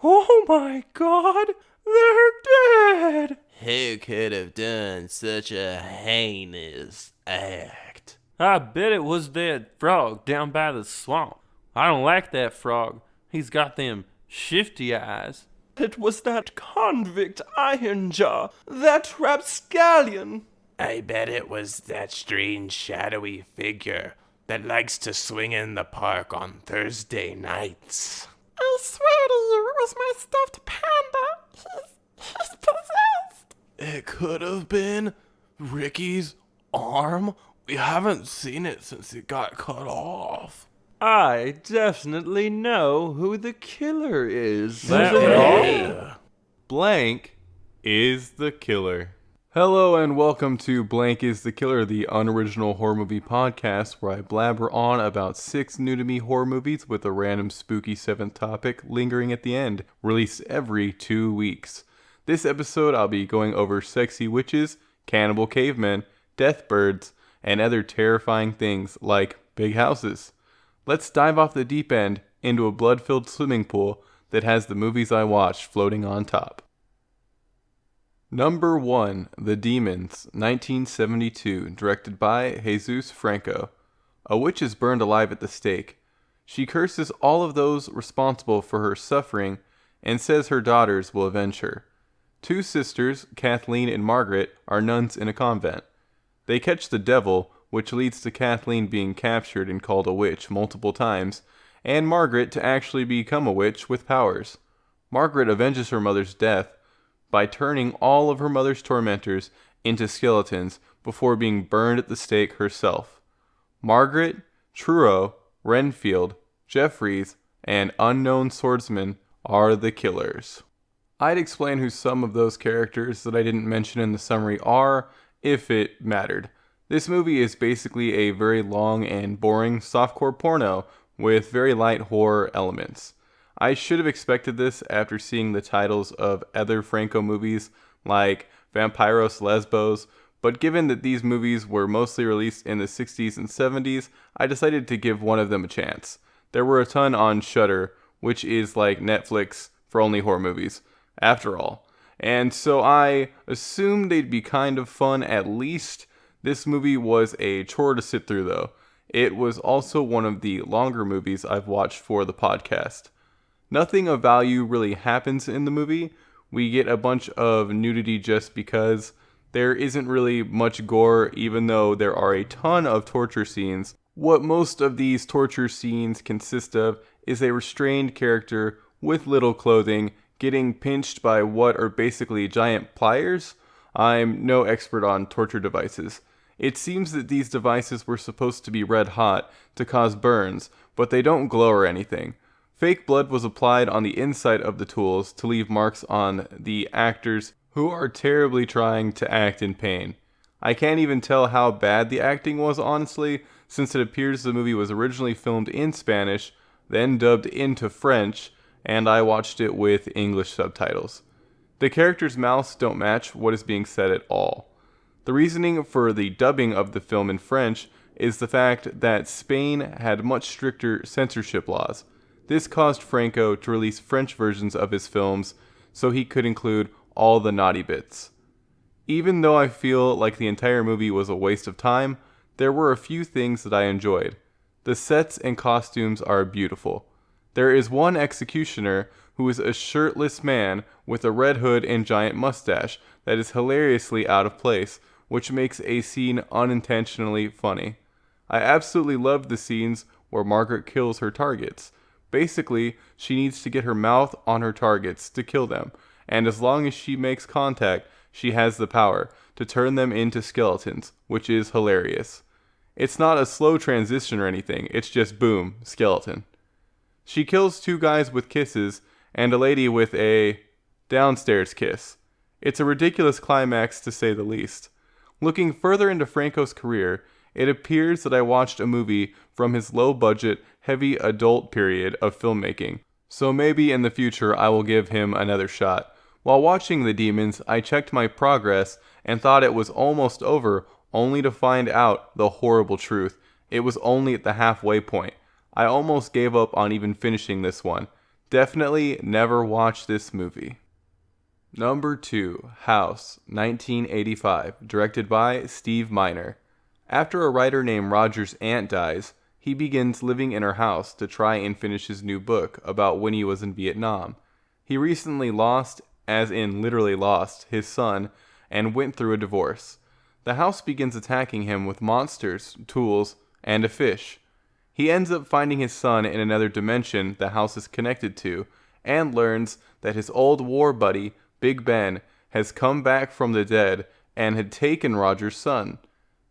Oh my God, they're dead! Who could have done such a heinous act? I bet it was that frog down by the swamp. I don't like that frog. He's got them shifty eyes. It was that convict Ironjaw, that rapscallion. I bet it was that strange shadowy figure that likes to swing in the park on Thursday nights. I swear to you, it was my stuffed panda. He's possessed. It could have been Ricky's arm. We haven't seen it since it got cut off. I definitely know who the killer is. Blank is the killer. Hello and welcome to Blank is the Killer, the unoriginal horror movie podcast where I blabber on about 6 new-to-me horror movies with a random spooky 7th topic lingering at the end, released every 2 weeks. This episode I'll be going over sexy witches, cannibal cavemen, death birds, and other terrifying things like big houses. Let's dive off the deep end into a blood-filled swimming pool that has the movies I watched floating on top. Number 1, The Demons, 1972, directed by Jesus Franco. A witch is burned alive at the stake. She curses all of those responsible for her suffering and says her daughters will avenge her. 2 sisters, Kathleen and Margaret, are nuns in a convent. They catch the devil, which leads to Kathleen being captured and called a witch multiple times, and Margaret to actually become a witch with powers. Margaret avenges her mother's death by turning all of her mother's tormentors into skeletons before being burned at the stake herself. Margaret, Truro, Renfield, Jeffries, and unknown swordsman are the killers. I'd explain who some of those characters that I didn't mention in the summary are, if it mattered. This movie is basically a very long and boring softcore porno with very light horror elements. I should have expected this after seeing the titles of other Franco movies like Vampiros Lesbos, but given that these movies were mostly released in the 60s and 70s, I decided to give one of them a chance. There were a ton on Shudder, which is like Netflix for only horror movies, after all. And so I assumed they'd be kind of fun at least. This movie was a chore to sit through though. It was also one of the longer movies I've watched for the podcast. Nothing of value really happens in the movie. We get a bunch of nudity just because. There isn't really much gore, even though there are a ton of torture scenes. What most of these torture scenes consist of is a restrained character with little clothing getting pinched by what are basically giant pliers. I'm no expert on torture devices. It seems that these devices were supposed to be red hot to cause burns, but they don't glow or anything. Fake blood was applied on the inside of the tools to leave marks on the actors who are terribly trying to act in pain. I can't even tell how bad the acting was, honestly, since it appears the movie was originally filmed in Spanish, then dubbed into French, and I watched it with English subtitles. The characters' mouths don't match what is being said at all. The reasoning for the dubbing of the film in French is the fact that Spain had much stricter censorship laws. This caused Franco to release French versions of his films so he could include all the naughty bits. Even though I feel like the entire movie was a waste of time, there were a few things that I enjoyed. The sets and costumes are beautiful. There is one executioner who is a shirtless man with a red hood and giant mustache that is hilariously out of place, which makes a scene unintentionally funny. I absolutely loved the scenes where Margaret kills her targets. Basically, she needs to get her mouth on her targets to kill them, and as long as she makes contact, she has the power to turn them into skeletons, which is hilarious. It's not a slow transition or anything, it's just boom, skeleton. She kills 2 guys with kisses, and a lady with a downstairs kiss. It's a ridiculous climax to say the least. Looking further into Franco's career, it appears that I watched a movie from his low-budget, heavy adult period of filmmaking, so maybe in the future I will give him another shot. While watching The Demons, I checked my progress and thought it was almost over, only to find out the horrible truth. It was only at the halfway point. I almost gave up on even finishing this one. Definitely never watch this movie. Number 2, House, 1985, directed by Steve Miner. After a writer named Roger's aunt dies, he begins living in her house to try and finish his new book about when he was in Vietnam. He recently lost, as in literally lost, his son and went through a divorce. The house begins attacking him with monsters, tools, and a fish. He ends up finding his son in another dimension the house is connected to, and learns that his old war buddy, Big Ben, has come back from the dead and had taken Roger's son.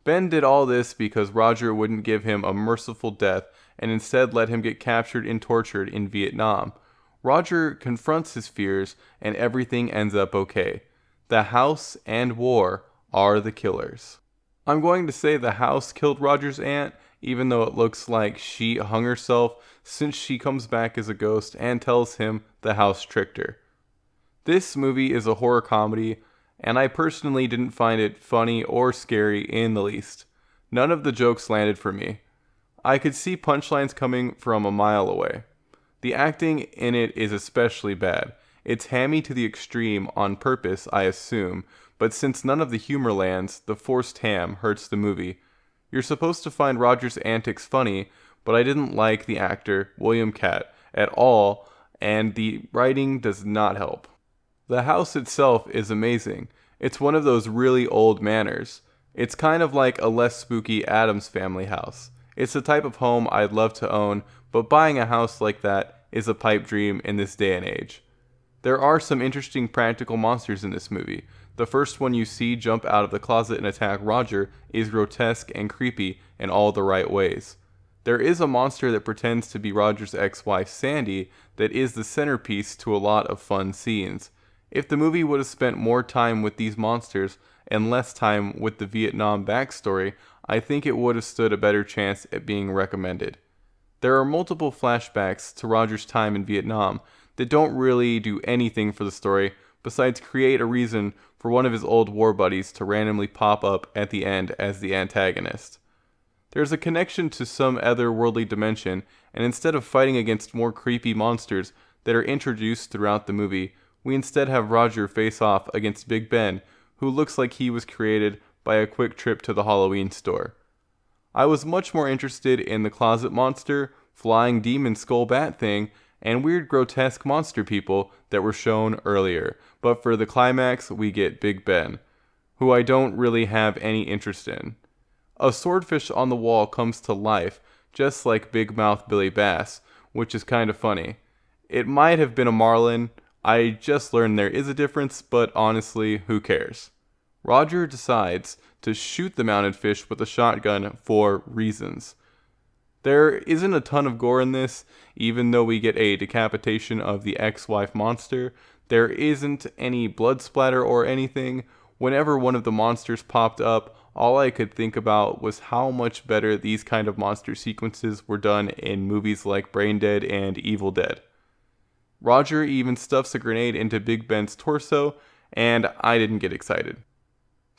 Ben did all this because Roger wouldn't give him a merciful death and instead let him get captured and tortured in Vietnam. Roger confronts his fears and everything ends up okay. The house and war are the killers. I'm going to say the house killed Roger's aunt, even though it looks like she hung herself, since she comes back as a ghost and tells him the house tricked her. This movie is a horror comedy, and I personally didn't find it funny or scary in the least. None of the jokes landed for me. I could see punchlines coming from a mile away. The acting in it is especially bad. It's hammy to the extreme on purpose, I assume, but since none of the humor lands, the forced ham hurts the movie. You're supposed to find Roger's antics funny, but I didn't like the actor, William Catt, at all, and the writing does not help. The house itself is amazing. It's one of those really old manors. It's kind of like a less spooky Addams Family house. It's the type of home I'd love to own, but buying a house like that is a pipe dream in this day and age. There are some interesting practical monsters in this movie. The first one you see jump out of the closet and attack Roger is grotesque and creepy in all the right ways. There is a monster that pretends to be Roger's ex-wife Sandy that is the centerpiece to a lot of fun scenes. If the movie would have spent more time with these monsters and less time with the Vietnam backstory, I think it would have stood a better chance at being recommended. There are multiple flashbacks to Roger's time in Vietnam that don't really do anything for the story besides create a reason for one of his old war buddies to randomly pop up at the end as the antagonist. There's a connection to some otherworldly dimension, and instead of fighting against more creepy monsters that are introduced throughout the movie, we instead have Roger face off against Big Ben, who looks like he was created by a quick trip to the Halloween store. I was much more interested in the closet monster, flying demon skull bat thing, and weird grotesque monster people that were shown earlier, but for the climax we get Big Ben, who I don't really have any interest in. A swordfish on the wall comes to life, just like Big Mouth Billy Bass, which is kind of funny. It might have been a marlin. I just learned there is a difference, but honestly, who cares? Roger decides to shoot the mounted fish with a shotgun for reasons. There isn't a ton of gore in this, even though we get a decapitation of the ex-wife monster. There isn't any blood splatter or anything. Whenever one of the monsters popped up, all I could think about was how much better these kind of monster sequences were done in movies like Brain Dead and Evil Dead. Roger even stuffs a grenade into Big Ben's torso, and I didn't get excited.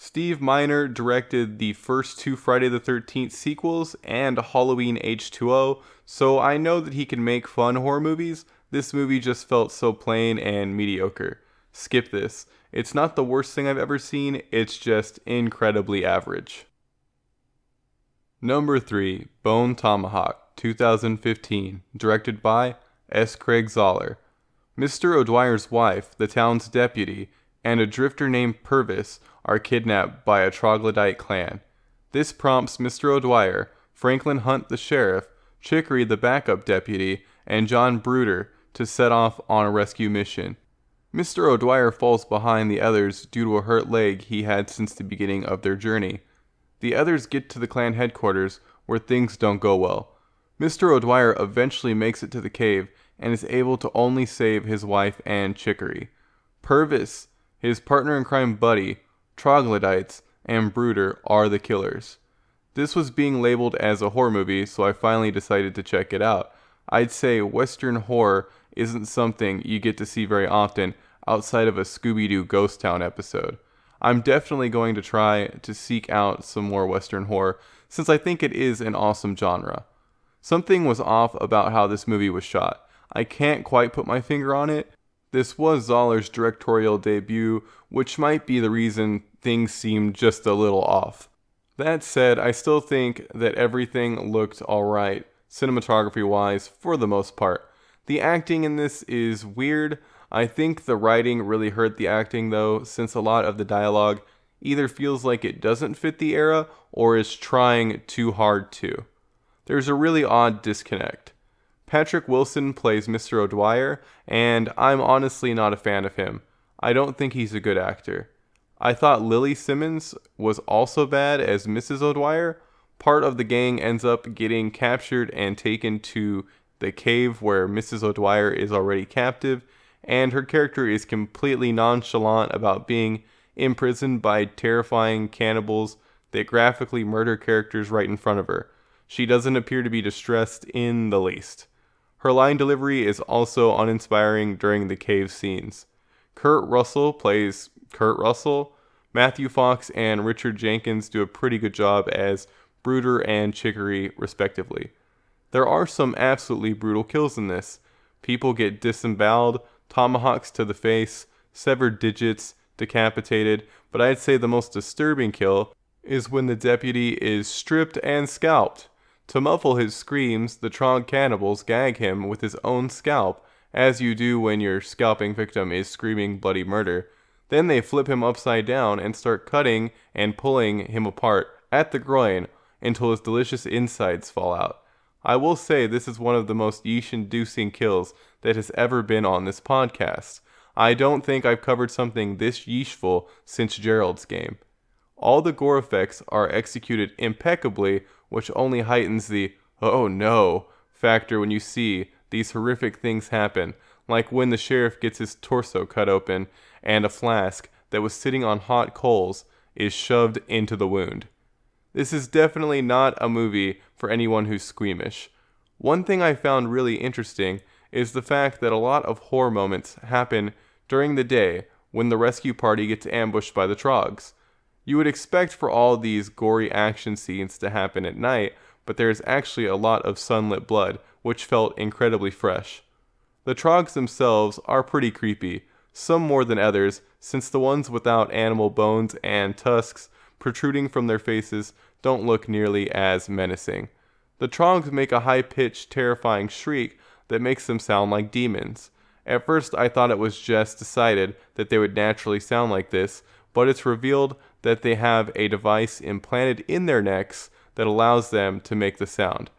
Steve Miner directed the first 2 Friday the 13th sequels and Halloween H2O, so I know that he can make fun horror movies. This movie just felt so plain and mediocre. Skip this. It's not the worst thing I've ever seen, it's just incredibly average. Number 3, Bone Tomahawk, 2015, directed by S. Craig Zahler. Mr. O'Dwyer's wife, the town's deputy, and a drifter named Purvis are kidnapped by a troglodyte clan. This prompts Mr. O'Dwyer, Franklin Hunt the sheriff, Chicory the backup deputy, and John Bruder to set off on a rescue mission. Mr. O'Dwyer falls behind the others due to a hurt leg he had since the beginning of their journey. The others get to the clan headquarters where things don't go well. Mr. O'Dwyer eventually makes it to the cave and is able to only save his wife and Chicory. Purvis, his partner in crime buddy, troglodytes, and Bruder are the killers. This was being labeled as a horror movie, so I finally decided to check it out. I'd say Western horror isn't something you get to see very often outside of a Scooby-Doo Ghost Town episode. I'm definitely going to try to seek out some more Western horror, since I think it is an awesome genre. Something was off about how this movie was shot. I can't quite put my finger on it. This was Zahler's directorial debut, which might be the reason things seemed just a little off. That said, I still think that everything looked alright, cinematography-wise, for the most part. The acting in this is weird. I think the writing really hurt the acting though, since a lot of the dialogue either feels like it doesn't fit the era or is trying too hard to. There's a really odd disconnect. Patrick Wilson plays Mr. O'Dwyer, and I'm honestly not a fan of him. I don't think he's a good actor. I thought Lily Simmons was also bad as Mrs. O'Dwyer. Part of the gang ends up getting captured and taken to the cave where Mrs. O'Dwyer is already captive, and her character is completely nonchalant about being imprisoned by terrifying cannibals that graphically murder characters right in front of her. She doesn't appear to be distressed in the least. Her line delivery is also uninspiring during the cave scenes. Kurt Russell plays Kurt Russell. Matthew Fox and Richard Jenkins do a pretty good job as Brooder and Chicory, respectively. There are some absolutely brutal kills in this. People get disemboweled, tomahawks to the face, severed digits, decapitated, but I'd say the most disturbing kill is when the deputy is stripped and scalped. To muffle his screams, the Trog cannibals gag him with his own scalp, as you do when your scalping victim is screaming bloody murder. Then they flip him upside down and start cutting and pulling him apart at the groin until his delicious insides fall out. I will say this is one of the most yeesh-inducing kills that has ever been on this podcast. I don't think I've covered something this yeeshful since Gerald's Game. All the gore effects are executed impeccably, which only heightens the "oh no" factor when you see these horrific things happen, like when the sheriff gets his torso cut open and a flask that was sitting on hot coals is shoved into the wound. This is definitely not a movie for anyone who's squeamish. One thing I found really interesting is the fact that a lot of horror moments happen during the day when the rescue party gets ambushed by the Trogs. You would expect for all these gory action scenes to happen at night, but there is actually a lot of sunlit blood, which felt incredibly fresh. The Trogs themselves are pretty creepy, some more than others, since the ones without animal bones and tusks protruding from their faces don't look nearly as menacing. The Trogs make a high-pitched, terrifying shriek that makes them sound like demons. At first I thought it was just decided that they would naturally sound like this, but it's revealed that they have a device implanted in their necks that allows them to make the sound.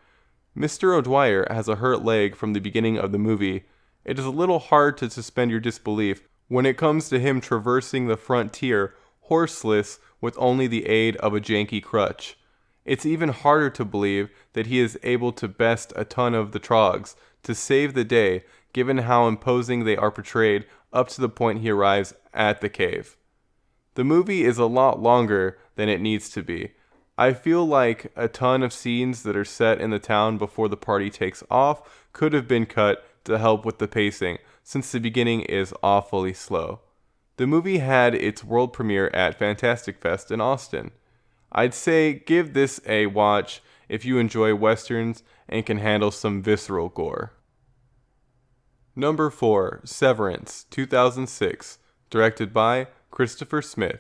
Mr. O'Dwyer has a hurt leg from the beginning of the movie. It is a little hard to suspend your disbelief when it comes to him traversing the frontier horseless with only the aid of a janky crutch. It's even harder to believe that he is able to best a ton of the Trogs to save the day, given how imposing they are portrayed up to the point he arrives at the cave. The movie is a lot longer than it needs to be. I feel like a ton of scenes that are set in the town before the party takes off could have been cut to help with the pacing, since the beginning is awfully slow. The movie had its world premiere at Fantastic Fest in Austin. I'd say give this a watch if you enjoy westerns and can handle some visceral gore. Number 4, Severance, 2006, directed by Christopher Smith.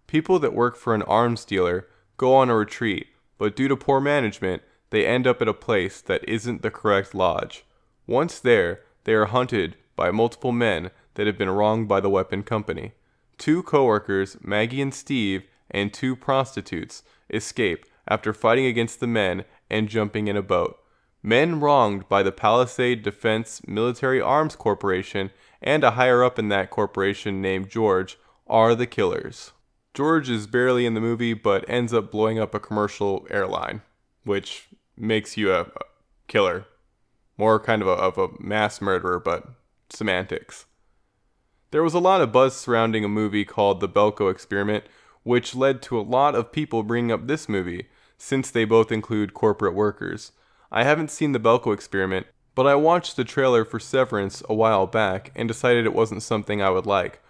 People that work for an arms dealer go on a retreat, but due to poor management, they end up at a place that isn't the correct lodge. Once there, they are hunted by multiple men that have been wronged by the weapon company. 2 coworkers, Maggie and Steve, and 2 prostitutes escape after fighting against the men and jumping in a boat. Men wronged by the Palisade Defense Military Arms Corporation and a higher up in that corporation named George are the killers. George is barely in the movie but ends up blowing up a commercial airline, which makes you a killer. More kind of a mass murderer, but semantics. There was a lot of buzz surrounding a movie called The Belko Experiment, which led to a lot of people bringing up this movie, since they both include corporate workers. I haven't seen The Belko Experiment, but I watched the trailer for Severance a while back and decided it wasn't something I would like.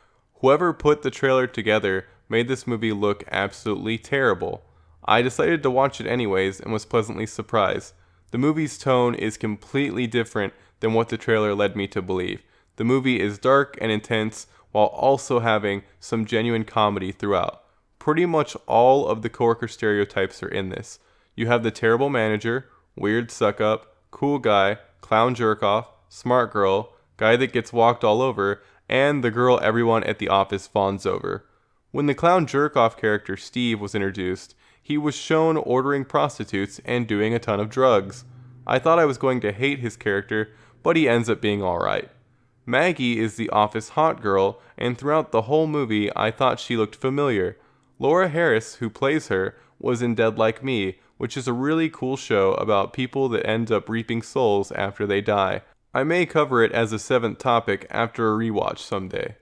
Whoever put the trailer together made this movie look absolutely terrible. I decided to watch it anyways and was pleasantly surprised. The movie's tone is completely different than what the trailer led me to believe. The movie is dark and intense while also having some genuine comedy throughout. Pretty much all of the coworker stereotypes are in this. You have the terrible manager, weird suck-up, cool guy, clown jerk-off, smart girl, guy that gets walked all over, and the girl everyone at the office fawns over. When the clown jerk-off character Steve was introduced, he was shown ordering prostitutes and doing a ton of drugs. I thought I was going to hate his character, but he ends up being alright. Maggie is the office hot girl, and throughout the whole movie I thought she looked familiar. Laura Harris, who plays her, was in Dead Like Me, which is a really cool show about people that end up reaping souls after they die. I may cover it as a 7th topic after a rewatch someday.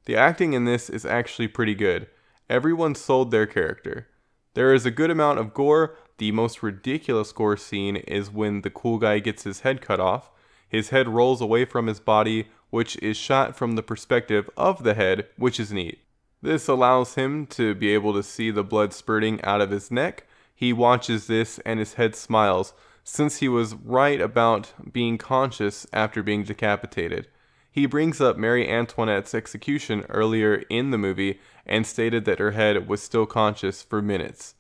The acting in this is actually pretty good. Everyone sold their character. There is a good amount of gore. The most ridiculous gore scene is when the cool guy gets his head cut off. His head rolls away from his body, which is shot from the perspective of the head, which is neat. This allows him to be able to see the blood spurting out of his neck. He watches this and his head smiles, since he was right about being conscious after being decapitated. He brings up Marie Antoinette's execution earlier in the movie and stated that her head was still conscious for minutes.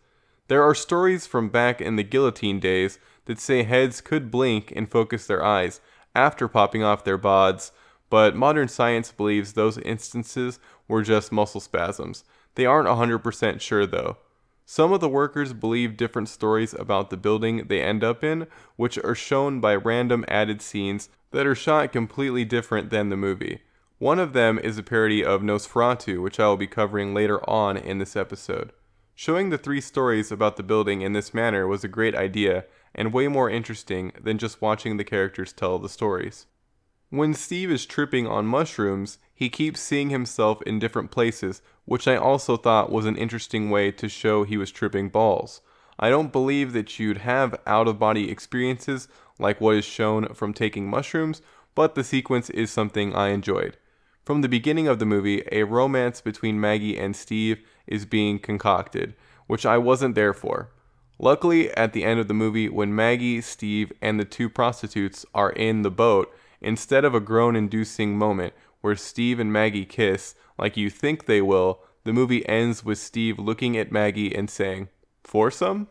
There are stories from back in the guillotine days that say heads could blink and focus their eyes after popping off their bods, but modern science believes those instances were just muscle spasms. They aren't 100% sure though. Some of the workers believe different stories about the building they end up in, which are shown by random added scenes that are shot completely different than the movie. One of them is a parody of Nosferatu, which I will be covering later on in this episode. Showing the 3 stories about the building in this manner was a great idea, and way more interesting than just watching the characters tell the stories. When Steve is tripping on mushrooms, he keeps seeing himself in different places, which I also thought was an interesting way to show he was tripping balls. I don't believe that you'd have out-of-body experiences like what is shown from taking mushrooms, but the sequence is something I enjoyed. From the beginning of the movie, a romance between Maggie and Steve is being concocted, which I wasn't there for. Luckily, at the end of the movie, when Maggie, Steve, and the 2 prostitutes are in the boat, instead of a groan-inducing moment where Steve and Maggie kiss like you think they will, the movie ends with Steve looking at Maggie and saying, "Foursome?"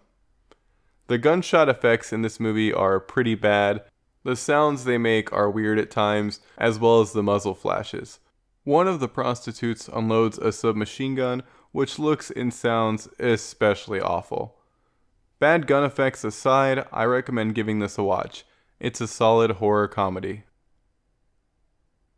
The gunshot effects in this movie are pretty bad. The sounds they make are weird at times, as well as the muzzle flashes. One of the prostitutes unloads a submachine gun, which looks and sounds especially awful. Bad gun effects aside, I recommend giving this a watch. It's a solid horror comedy.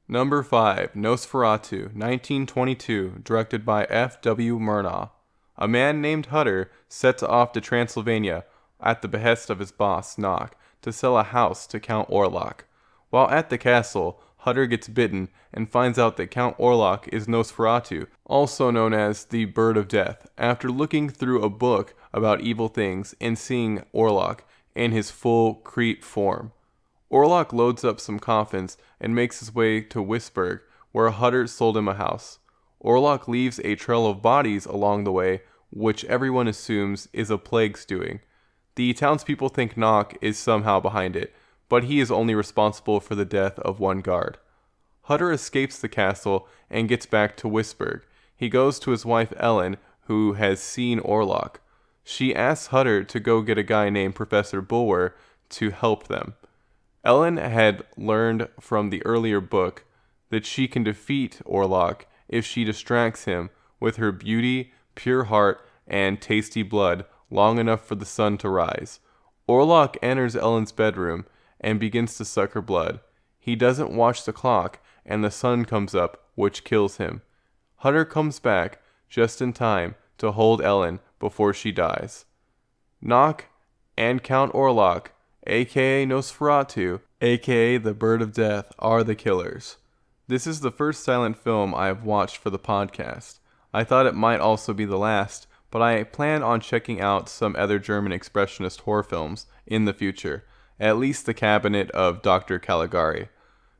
Number 5, Nosferatu, 1922, directed by F.W. Murnau. A man named Hutter sets off to Transylvania at the behest of his boss, Nock, to sell a house to Count Orlok. While at the castle, Hutter gets bitten and finds out that Count Orlok is Nosferatu, also known as the Bird of Death, after looking through a book about evil things and seeing Orlok in his full Crete form. Orlok loads up some coffins and makes his way to Wisburg, where Hutter sold him a house. Orlok leaves a trail of bodies along the way, which everyone assumes is a plague's doing. The townspeople think Nock is somehow behind it, but he is only responsible for the death of one guard. Hutter escapes the castle and gets back to Wisburg. He goes to his wife Ellen, who has seen Orlok. She asks Hutter to go get a guy named Professor Bulwer to help them. Ellen had learned from the earlier book that she can defeat Orlok if she distracts him with her beauty, pure heart, and tasty blood long enough for the sun to rise. Orlok enters Ellen's bedroom and begins to suck her blood. He doesn't watch the clock, and the sun comes up, which kills him. Hutter comes back just in time to hold Ellen before she dies. Nock and Count Orlok, aka Nosferatu, aka the Bird of Death, are the killers. This is the first silent film I have watched for the podcast. I thought it might also be the last, but I plan on checking out some other German expressionist horror films in the future, at least The Cabinet of Dr. Caligari.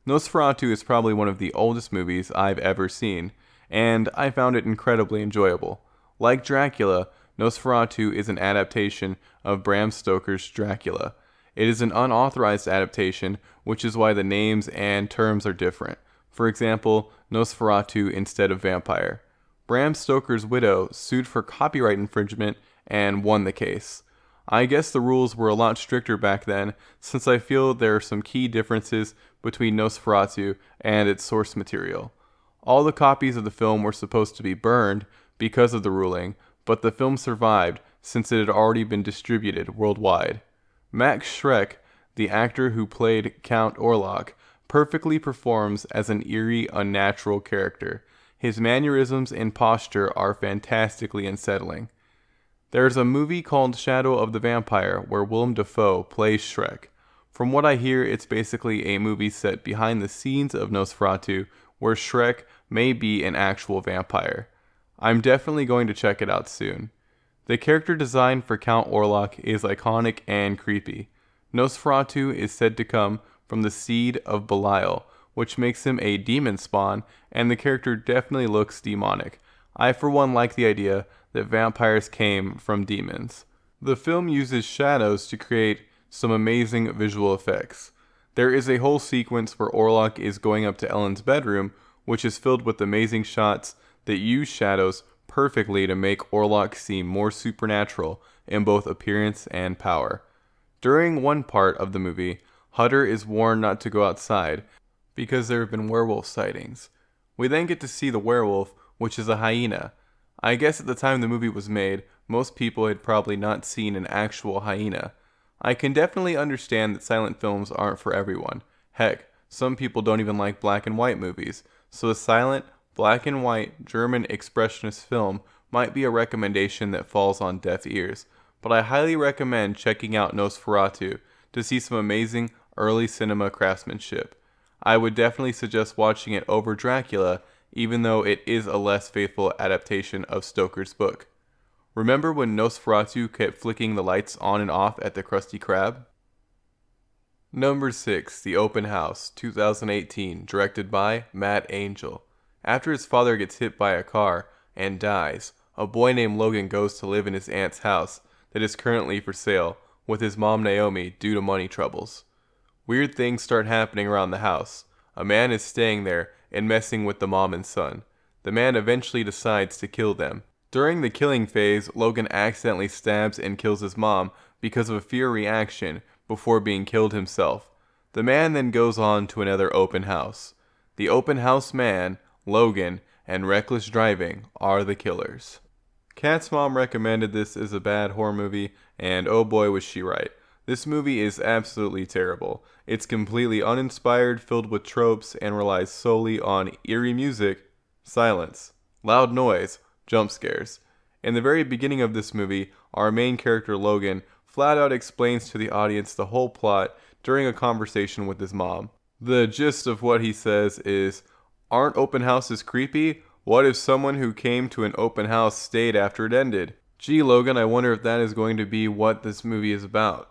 Nosferatu is probably one of the oldest movies I've ever seen, and I found it incredibly enjoyable. Like Dracula, Nosferatu is an adaptation of Bram Stoker's Dracula. It is an unauthorized adaptation, which is why the names and terms are different. For example, Nosferatu instead of vampire. Bram Stoker's widow sued for copyright infringement and won the case. I guess the rules were a lot stricter back then, since I feel there are some key differences between Nosferatu and its source material. All the copies of the film were supposed to be burned because of the ruling, but the film survived since it had already been distributed worldwide. Max Schreck, the actor who played Count Orlok, perfectly performs as an eerie, unnatural character. His mannerisms and posture are fantastically unsettling. There's a movie called Shadow of the Vampire where Willem Dafoe plays Schreck. From what I hear, it's basically a movie set behind the scenes of Nosferatu where Schreck may be an actual vampire. I'm definitely going to check it out soon. The character design for Count Orlok is iconic and creepy. Nosferatu is said to come from the seed of Belial, which makes him a demon spawn, and the character definitely looks demonic. I for one like the idea that vampires came from demons. The film uses shadows to create some amazing visual effects. There is a whole sequence where Orlok is going up to Ellen's bedroom, which is filled with amazing shots that use shadows perfectly to make Orlok seem more supernatural in both appearance and power. During one part of the movie, Hutter is warned not to go outside because there have been werewolf sightings. We then get to see the werewolf, which is a hyena. I guess at the time the movie was made, most people had probably not seen an actual hyena. I can definitely understand that silent films aren't for everyone. Heck, some people don't even like black and white movies, so a silent, black and white German expressionist film might be a recommendation that falls on deaf ears, but I highly recommend checking out Nosferatu to see some amazing early cinema craftsmanship. I would definitely suggest watching it over Dracula, even though it is a less faithful adaptation of Stoker's book. Remember when Nosferatu kept flicking the lights on and off at the Krusty Krab? Number 6, The Open House, 2018, directed by Matt Angel. After his father gets hit by a car and dies, a boy named Logan goes to live in his aunt's house that is currently for sale with his mom Naomi due to money troubles. Weird things start happening around the house. A man is staying there and messing with the mom and son. The man eventually decides to kill them. During the killing phase, Logan accidentally stabs and kills his mom because of a fear reaction before being killed himself. The man then goes on to another open house. The open house man, Logan, and reckless driving are the killers. Kat's mom recommended this as a bad horror movie, and oh boy was she right. This movie is absolutely terrible. It's completely uninspired, filled with tropes, and relies solely on eerie music, silence, loud noise, jump scares. In the very beginning of this movie, our main character Logan flat out explains to the audience the whole plot during a conversation with his mom. The gist of what he says is, "Aren't open houses creepy? What if someone who came to an open house stayed after it ended? Gee, Logan, I wonder if that is going to be what this movie is about."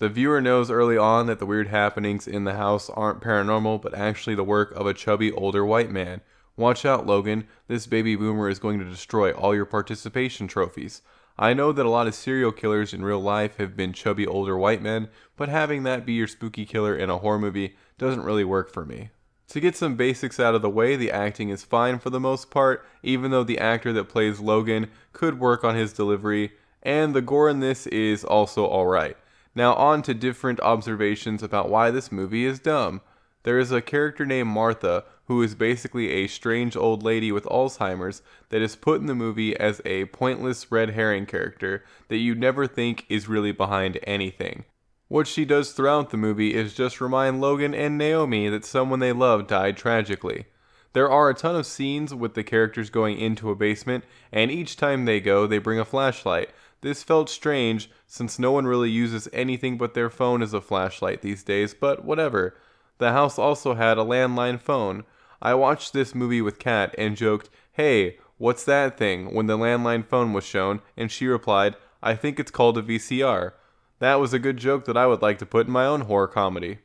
The viewer knows early on that the weird happenings in the house aren't paranormal, but actually the work of a chubby older white man. Watch out, Logan. This baby boomer is going to destroy all your participation trophies. I know that a lot of serial killers in real life have been chubby older white men, but having that be your spooky killer in a horror movie doesn't really work for me. To get some basics out of the way, the acting is fine for the most part, even though the actor that plays Logan could work on his delivery, and the gore in this is also alright. Now on to different observations about why this movie is dumb. There is a character named Martha, who is basically a strange old lady with Alzheimer's that is put in the movie as a pointless red herring character that you'd never think is really behind anything. What she does throughout the movie is just remind Logan and Naomi that someone they love died tragically. There are a ton of scenes with the characters going into a basement, and each time they go, they bring a flashlight. This felt strange, since no one really uses anything but their phone as a flashlight these days, but whatever. The house also had a landline phone. I watched this movie with Kat and joked, "Hey, what's that thing?" when the landline phone was shown, and she replied, "I think it's called a VCR." That was a good joke that I would like to put in my own horror comedy.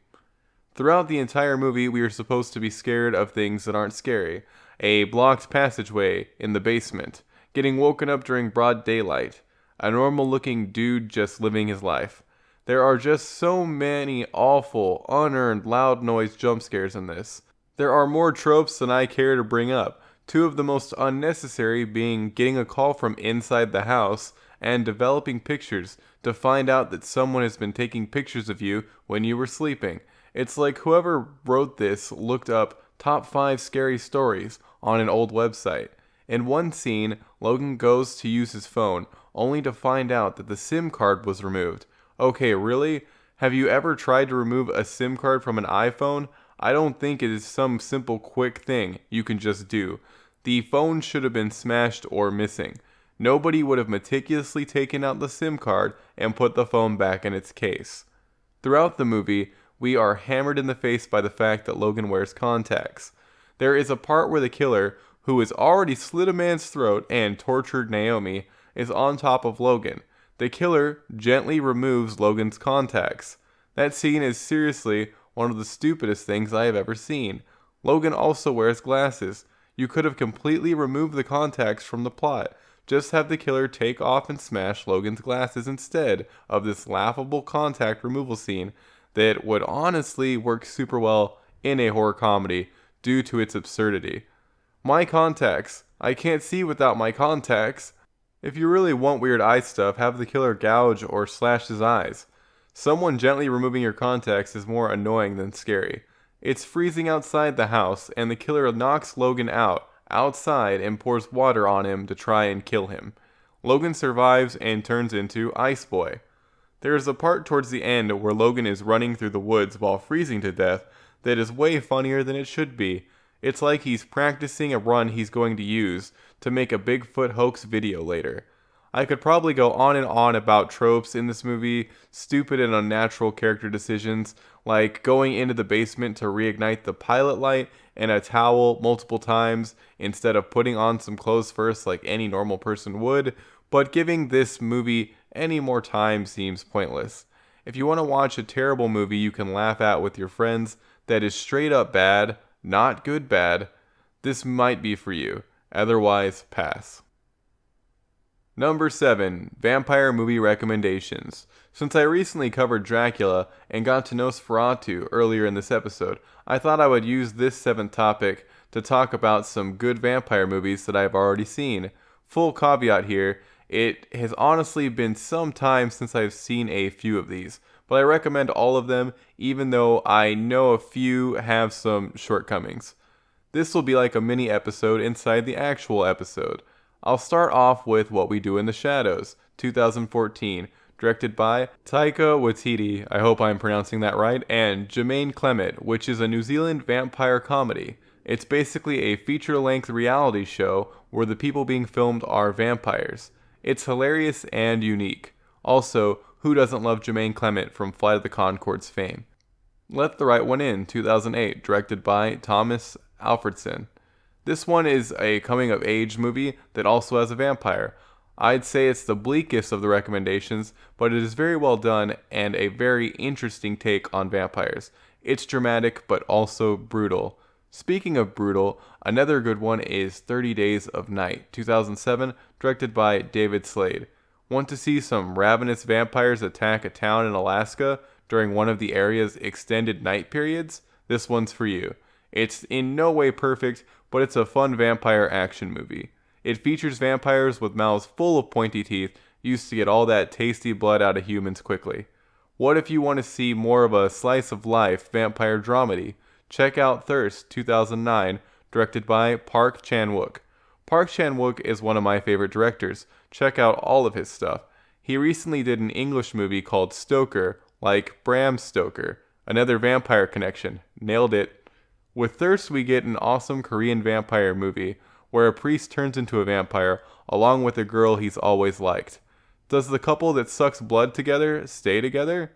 Throughout the entire movie, we are supposed to be scared of things that aren't scary. A blocked passageway in the basement, getting woken up during broad daylight, a normal-looking dude just living his life. There are just so many awful, unearned, loud noise jump scares in this. There are more tropes than I care to bring up, two of the most unnecessary being getting a call from inside the house and developing pictures to find out that someone has been taking pictures of you when you were sleeping. It's like whoever wrote this looked up top 5 scary stories on an old website. In one scene, Logan goes to use his phone, only to find out that the SIM card was removed. Okay, really? Have you ever tried to remove a SIM card from an iPhone? I don't think it is some simple quick thing you can just do. The phone should have been smashed or missing. Nobody would have meticulously taken out the SIM card and put the phone back in its case. Throughout the movie, we are hammered in the face by the fact that Logan wears contacts. There is a part where the killer, who has already slit a man's throat and tortured Naomi, is on top of Logan. The killer gently removes Logan's contacts. That scene is seriously one of the stupidest things I have ever seen. Logan also wears glasses. You could have completely removed the contacts from the plot. Just have the killer take off and smash Logan's glasses instead of this laughable contact removal scene that would honestly work super well in a horror comedy due to its absurdity. My contacts. I can't see without my contacts. If you really want weird eye stuff, have the killer gouge or slash his eyes. Someone gently removing your contacts is more annoying than scary. It's freezing outside the house, and the killer knocks Logan outside and pours water on him to try and kill him. Logan survives and turns into Ice Boy. There is a part towards the end where Logan is running through the woods while freezing to death that is way funnier than it should be. It's like he's practicing a run he's going to use to make a Bigfoot hoax video later. I could probably go on and on about tropes in this movie, stupid and unnatural character decisions, like going into the basement to reignite the pilot light and a towel multiple times instead of putting on some clothes first like any normal person would, but giving this movie any more time seems pointless. If you want to watch a terrible movie you can laugh at with your friends that is straight up bad, not good bad, this might be for you. Otherwise, pass. Number 7. Vampire movie recommendations. Since I recently covered Dracula and got to Nosferatu earlier in this episode, I thought I would use this 7th topic to talk about some good vampire movies that I've already seen. Full caveat here, it has honestly been some time since I've seen a few of these, but I recommend all of them even though I know a few have some shortcomings. This will be like a mini episode inside the actual episode. I'll start off with What We Do in the Shadows, 2014, directed by Taika Waititi, I hope I'm pronouncing that right, and Jermaine Clement, which is a New Zealand vampire comedy. It's basically a feature-length reality show where the people being filmed are vampires. It's hilarious and unique. Also, who doesn't love Jermaine Clement from Flight of the Conchords fame? Let the Right One In, 2008, directed by Thomas Alfredson. This one is a coming-of-age movie that also has a vampire. I'd say it's the bleakest of the recommendations, but it is very well done and a very interesting take on vampires. It's dramatic, but also brutal. Speaking of brutal, another good one is 30 Days of Night, 2007, directed by David Slade. Want to see some ravenous vampires attack a town in Alaska during one of the area's extended night periods? This one's for you. It's in no way perfect, but it's a fun vampire action movie. It features vampires with mouths full of pointy teeth used to get all that tasty blood out of humans quickly. What if you want to see more of a slice of life vampire dramedy? Check out Thirst, 2009, directed by Park Chan-wook. Park Chan-wook is one of my favorite directors. Check out all of his stuff. He recently did an English movie called Stoker, like Bram Stoker. Another vampire connection. Nailed it. With Thirst, we get an awesome Korean vampire movie where a priest turns into a vampire along with a girl he's always liked. Does the couple that sucks blood together stay together?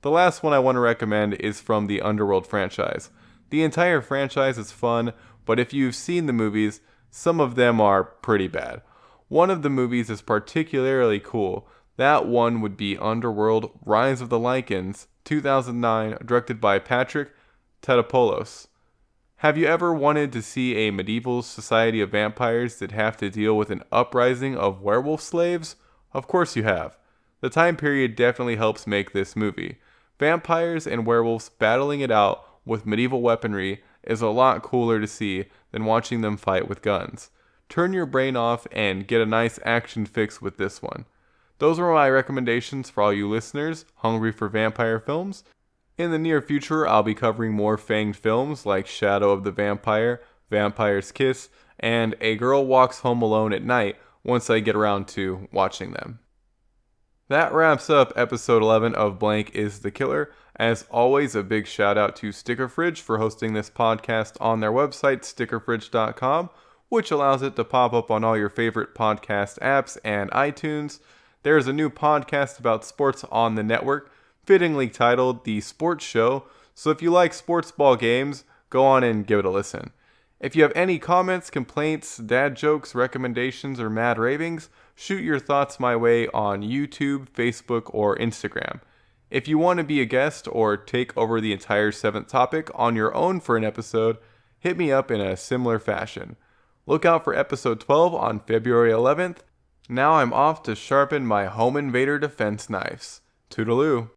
The last one I want to recommend is from the Underworld franchise. The entire franchise is fun, but if you've seen the movies, some of them are pretty bad. One of the movies is particularly cool. That one would be Underworld Rise of the Lycans, 2009, directed by Patrick Tatopoulos. Have you ever wanted to see a medieval society of vampires that have to deal with an uprising of werewolf slaves? Of course you have. The time period definitely helps make this movie. Vampires and werewolves battling it out with medieval weaponry is a lot cooler to see than watching them fight with guns. Turn your brain off and get a nice action fix with this one. Those were my recommendations for all you listeners hungry for vampire films. In the near future, I'll be covering more fanged films like Shadow of the Vampire, Vampire's Kiss, and A Girl Walks Home Alone at Night once I get around to watching them. That wraps up episode 11 of Blank is the Killer. As always, a big shout out to Sticker Fridge for hosting this podcast on their website, stickerfridge.com, which allows it to pop up on all your favorite podcast apps and iTunes. There's a new podcast about sports on the network, fittingly titled The Sports Show, so if you like sports ball games, go on and give it a listen. If you have any comments, complaints, dad jokes, recommendations, or mad ravings, shoot your thoughts my way on YouTube, Facebook, or Instagram. If you want to be a guest or take over the entire 7th topic on your own for an episode, hit me up in a similar fashion. Look out for episode 12 on February 11th. Now I'm off to sharpen my home invader defense knives. Toodaloo.